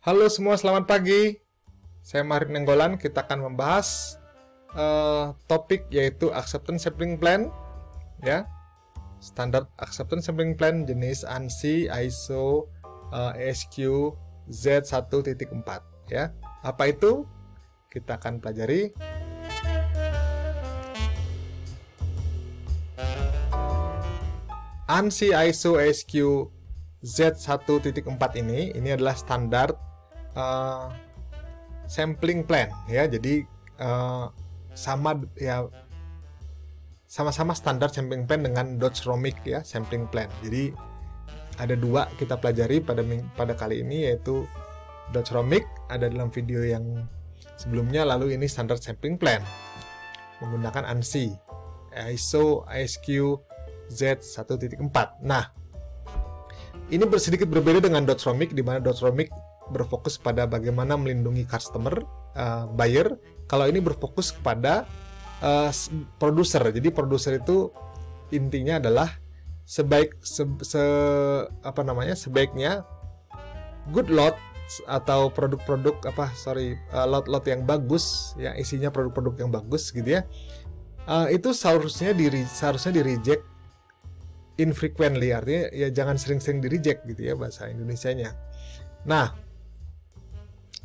Halo semua, selamat pagi. Saya Marin Nenggolan. Kita akan membahas topik yaitu Acceptance Sampling Plan, ya. Standar Acceptance Sampling Plan jenis ANSI ISO ASQ Z1.4, ya. Apa itu? Kita akan pelajari. ANSI ISO ASQ Z1.4 ini adalah standar sampling plan, ya. Jadi sama-sama standar sampling plan dengan Dodge-Romick, ya, sampling plan. Jadi ada dua kita pelajari pada kali ini, yaitu Dodge-Romick ada dalam video yang sebelumnya, lalu ini standar sampling plan menggunakan ANSI ISO ASQ Z1.4. Nah, ini sedikit berbeda dengan Dodge-Romick, di mana Dodge-Romick berfokus pada bagaimana melindungi customer, buyer. Kalau ini berfokus kepada produser. Jadi produser itu intinya adalah sebaiknya good lot atau produk-produk lot-lot yang bagus, ya, isinya produk-produk yang bagus gitu, ya. Itu seharusnya di reject infrequently, artinya ya jangan sering-sering di reject gitu, ya, bahasa Indonesianya. Nah,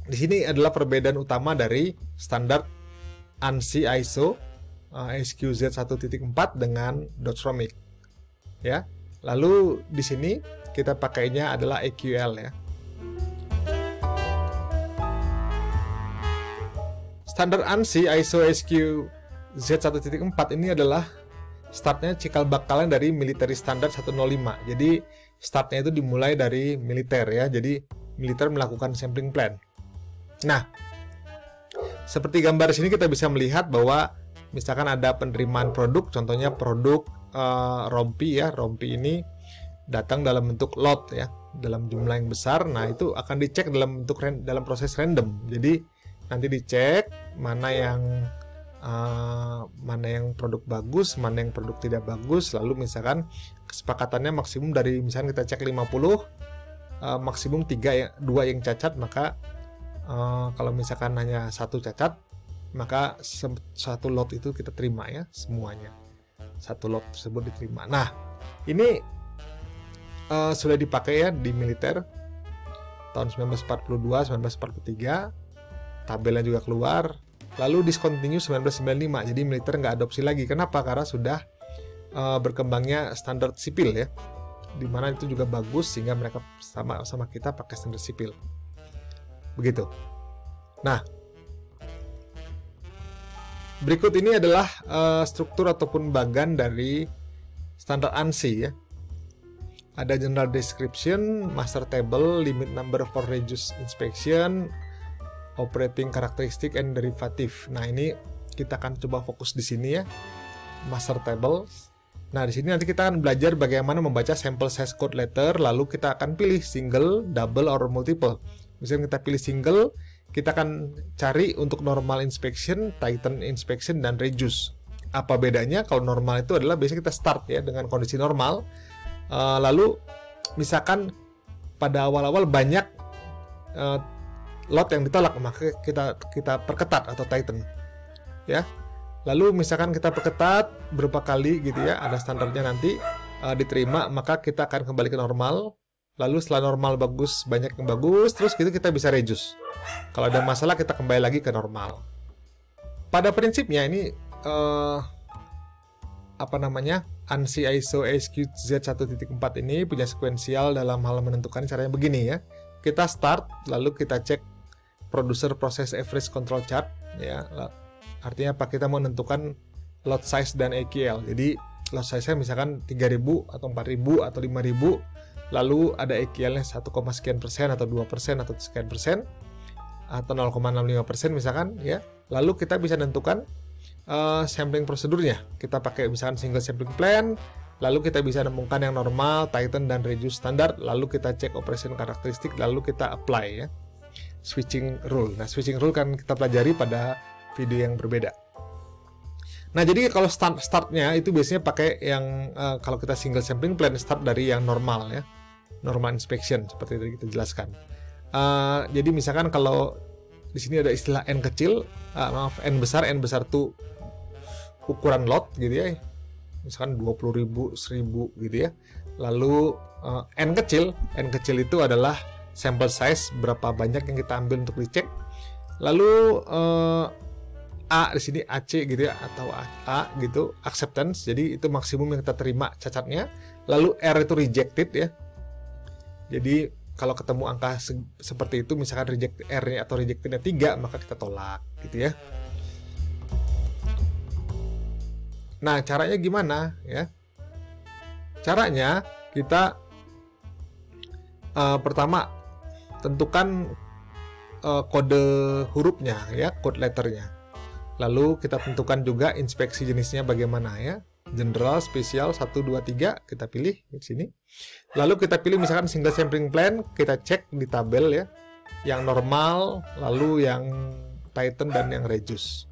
di sini adalah perbedaan utama dari standar ANSI ISO ASQ Z1.4 dengan Dodge-Romick, ya. Lalu di sini kita pakainya adalah EQL, ya. Standar ANSI ISO ASQ Z1.4 ini adalah startnya cikal bakalnya dari military standard 105. Jadi startnya itu dimulai dari militer, ya. Jadi militer melakukan sampling plan. Nah, seperti gambar di sini kita bisa melihat bahwa misalkan ada penerimaan produk, contohnya produk rompi, ya. Rompi ini datang dalam bentuk lot, ya, dalam jumlah yang besar. Nah, itu akan dicek dalam proses random. Jadi nanti dicek mana yang produk bagus, mana yang produk tidak bagus. Lalu misalkan kesepakatannya maksimum dari, misalkan kita cek 50, maksimum 2 yang cacat, maka kalau misalkan hanya 1 cacat, maka satu lot itu kita terima, ya, semuanya. Satu lot tersebut diterima. Nah, ini sudah dipakai, ya, di militer tahun 1942, 1943. Tabelnya juga keluar. Lalu discontinue 1995. Jadi militer nggak adopsi lagi. Kenapa? Karena sudah berkembangnya standar sipil, ya, dimana itu juga bagus sehingga mereka sama kita pakai standar sipil. Begitu. Nah, berikut ini adalah struktur ataupun bagan dari standar ANSI, ya. Ada general description, master table, limit number for reduced inspection, operating characteristic and derivative. Nah, ini kita akan coba fokus di sini, ya, master table. Nah, di sini nanti kita akan belajar bagaimana membaca sample size code letter, lalu kita akan pilih single, double, or multiple. Misalnya kita pilih single, kita akan cari untuk normal inspection, tighten inspection, dan reduce. Apa bedanya? Kalau normal itu adalah biasanya kita start, ya, dengan kondisi normal. Lalu misalkan pada awal-awal banyak lot yang ditolak, maka kita perketat atau tighten, ya. Lalu misalkan kita perketat berapa kali gitu, ya, ada standarnya nanti diterima, maka kita akan kembali ke normal. Lalu setelah normal bagus, banyak yang bagus, terus gitu kita bisa reduce. Kalau ada masalah kita kembali lagi ke normal. Pada prinsipnya ini ANSI ISO ASQ Z1.4 ini punya sekuensial dalam hal menentukan caranya begini, ya. Kita start, lalu kita cek producer process average control chart, ya. Artinya apa? Kita mau menentukan lot size dan EQL. Jadi lot size-nya misalkan 3.000 atau 4.000 atau 5.000, lalu ada EQL-nya 1, sekian persen atau 2% atau sekian persen atau 0,65% misalkan, ya. Lalu kita bisa menentukan sampling prosedurnya. Kita pakai misalkan single sampling plan, lalu kita bisa menemukan yang normal, tighten, dan reduce standar, lalu kita cek operation karakteristik, lalu kita apply, ya, switching rule. Nah, switching rule kan kita pelajari pada video yang berbeda. Nah, jadi kalau startnya itu biasanya pakai yang kalau kita single sampling plan, start dari yang normal, ya, normal inspection seperti tadi kita jelaskan. Jadi misalkan kalau di sini ada istilah n kecil, n besar tuh ukuran lot gitu ya, misalkan 20.000, 1.000 gitu ya. Lalu n kecil itu adalah sample size, berapa banyak yang kita ambil untuk dicek. Lalu A di sini AC gitu ya, atau A gitu, acceptance, jadi itu maksimum yang kita terima cacatnya. Lalu R itu rejected ya. Jadi kalau ketemu angka seperti itu, misalkan reject R-nya atau rejectednya 3, maka kita tolak gitu ya. Nah, caranya gimana ya? Caranya kita pertama tentukan kode hurufnya ya, code letternya. Lalu kita tentukan juga inspeksi jenisnya bagaimana ya. General, spesial, 1, 2, 3 kita pilih di sini. Lalu kita pilih misalkan single sampling plan, kita cek di tabel ya. Yang normal, lalu yang Titan dan yang reduce.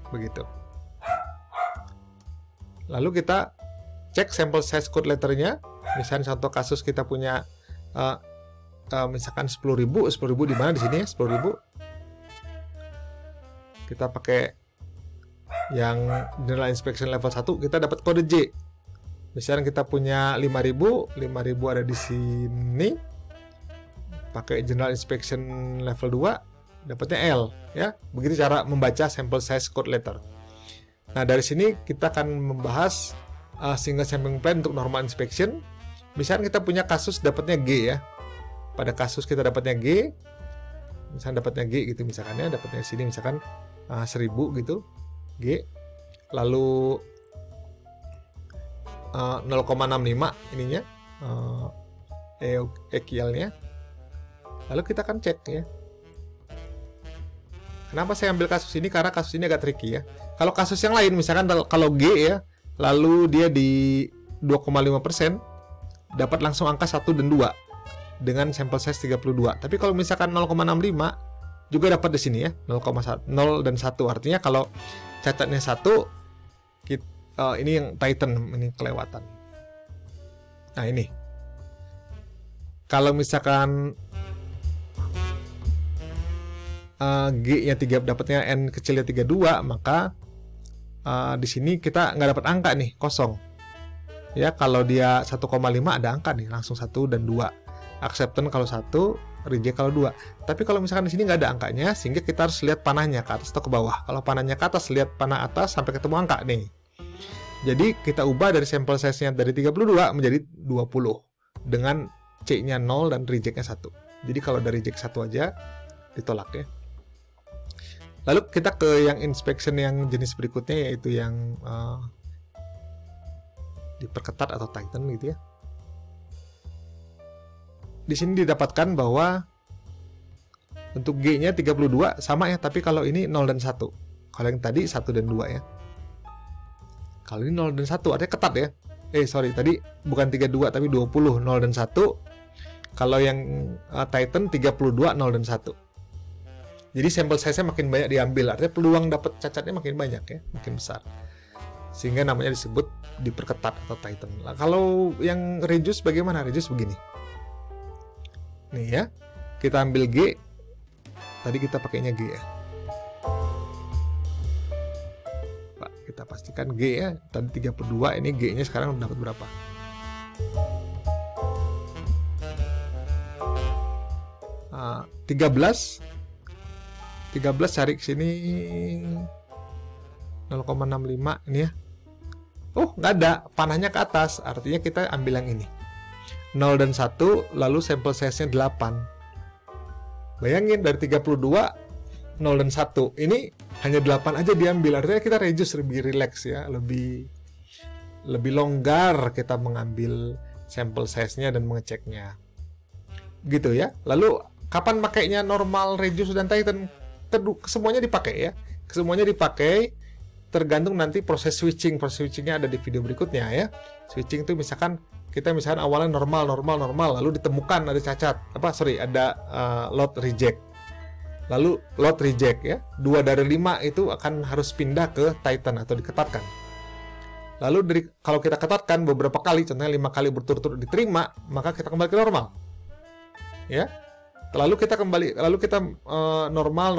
Begitu. Lalu kita cek sample size code letternya. Misalnya contoh kasus kita punya misalkan 10.000 di mana di sini ya, 10.000. Kita pakai yang general inspection level 1, kita dapat kode J. Misalnya kita punya 5.000 ada di sini. Pakai general inspection level 2, dapatnya L ya. Begitu cara membaca sample size code letter. Nah, dari sini kita akan membahas single sampling plan untuk normal inspection. Misalnya kita punya kasus dapatnya G ya. Pada kasus kita dapatnya G, misalnya dapatnya G gitu misalkan ya, dapatnya sini misalkan 1.000 gitu G, lalu 0,65 ininya EQL-nya. Lalu kita akan cek ya. Kenapa saya ambil kasus ini? Karena kasus ini agak tricky ya. Kalau kasus yang lain misalkan kalau G ya, lalu dia di 2,5%, dapat langsung angka 1 dan 2 dengan sampel size 32. Tapi kalau misalkan 0,65 juga dapat di sini ya, 0,0 dan 1. Artinya kalau cacatnya 1, ini yang Titan, ini kelewatan. Nah, ini. Kalau misalkan G-nya 3, dapatnya N kecilnya 32, maka di sini kita nggak dapat angka nih, kosong. Ya, kalau dia 1,5 ada angka nih, langsung 1 dan 2. Acceptance kalau 1, reject kalau 2. Tapi kalau misalkan di sini nggak ada angkanya, sehingga kita harus lihat panahnya ke atas atau ke bawah. Kalau panahnya ke atas, lihat panah atas sampai ketemu angka nih. Jadi kita ubah dari sampel size-nya dari 32 menjadi 20 dengan C-nya 0 dan reject-nya 1. Jadi kalau dari reject 1 aja ditolak ya. Lalu kita ke yang inspection yang jenis berikutnya, yaitu yang diperketat atau Titan gitu ya. Di sini didapatkan bahwa untuk G-nya 32 sama ya, tapi kalau ini 0 dan 1. Kalau yang tadi 1 dan 2 ya. Kalau ini 0 dan 1 artinya ketat ya. Tadi bukan 32 tapi 20, 0 dan 1. Kalau yang Titan 32, 0 dan 1. Jadi sampel size-nya makin banyak diambil, artinya peluang dapat cacatnya makin banyak ya, makin besar. Sehingga namanya disebut diperketat atau Titan. Nah, kalau yang reduce bagaimana? Reduce begini. Nih ya, kita ambil G. Tadi kita pakainya G ya. Pak, kita pastikan G ya. Tadi 32, ini G-nya sekarang dapat berapa? Nah, 13 cari ke sini 0,65 ini ya. Oh, nggak ada, panahnya ke atas. Artinya kita ambil yang ini. 0 dan 1, lalu sampel size-nya 8. Bayangin dari 32, 0 dan 1. Ini hanya 8 aja diambil. Artinya kita reduce, lebih relax ya, lebih longgar kita mengambil sampel size-nya dan mengeceknya. Gitu ya. Lalu kapan pakainya normal, reduce dan Titan? Semuanya dipakai ya. Semuanya dipakai tergantung nanti proses switching. Proses switchingnya ada di video berikutnya ya. Switching itu misalkan kita awalnya normal, lalu ditemukan ada cacat, ada lot reject. Lalu lot reject ya. 2 dari 5 itu akan harus pindah ke Titan atau diketatkan. Lalu kalau kita ketatkan beberapa kali, contohnya 5 kali berturut-turut diterima, maka kita kembali ke normal. Ya. Lalu kita kembali, lalu kita normal,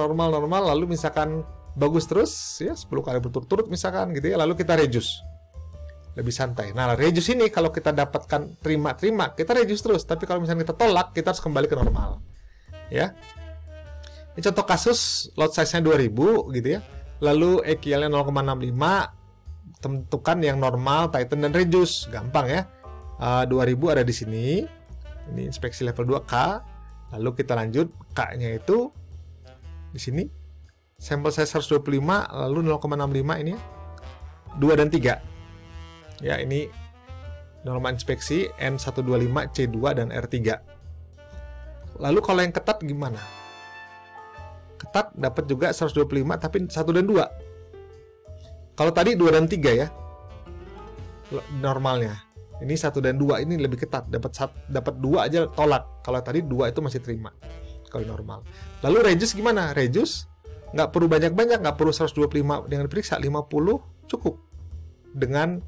lalu misalkan bagus terus ya 10 kali berturut-turut misalkan gitu ya, lalu kita reduce. Lebih santai. Nah, reduce ini kalau kita dapatkan terima, kita reduce terus, tapi kalau misalnya kita tolak, kita harus kembali ke normal. Ya. Ini contoh kasus lot size-nya 2000 gitu ya. Lalu EQL-nya 0,65, tentukan yang normal, tighten dan reduce. Gampang ya. 2000 ada di sini. Ini inspeksi level 2K. Lalu kita lanjut, K-nya itu di sini. Sampel size 125, lalu 0,65 ini ya. 2 dan 3. Ya, ini norma inspeksi N125, C2 dan R3. Lalu kalau yang ketat gimana? Ketat dapat juga 125 tapi 1 dan 2. Kalau tadi 2 dan 3 ya. Normalnya. Ini 1 dan 2 ini lebih ketat, dapat 2 aja tolak. Kalau tadi 2 itu masih terima. Kalau normal. Lalu reduce gimana? Reduce nggak perlu banyak-banyak, nggak perlu 125 dengan diperiksa, 50 cukup. Dengan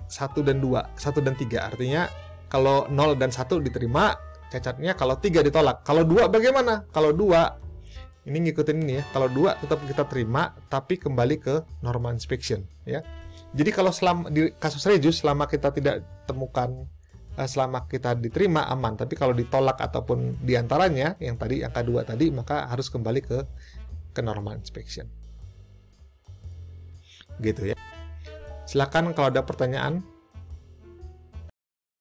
1 dan 2, 1 dan 3. Artinya kalau 0 dan 1 diterima cacatnya, kalau 3 ditolak. Kalau 2 bagaimana? Kalau 2 ini ngikutin ini ya. Kalau 2 tetap kita terima tapi kembali ke normal inspection ya. Jadi kalau selama di kasus reduce selama kita tidak temukan selama kita diterima aman, tapi kalau ditolak ataupun diantaranya yang tadi angka 2 tadi, maka harus kembali ke normal inspection. Gitu ya. Silakan kalau ada pertanyaan.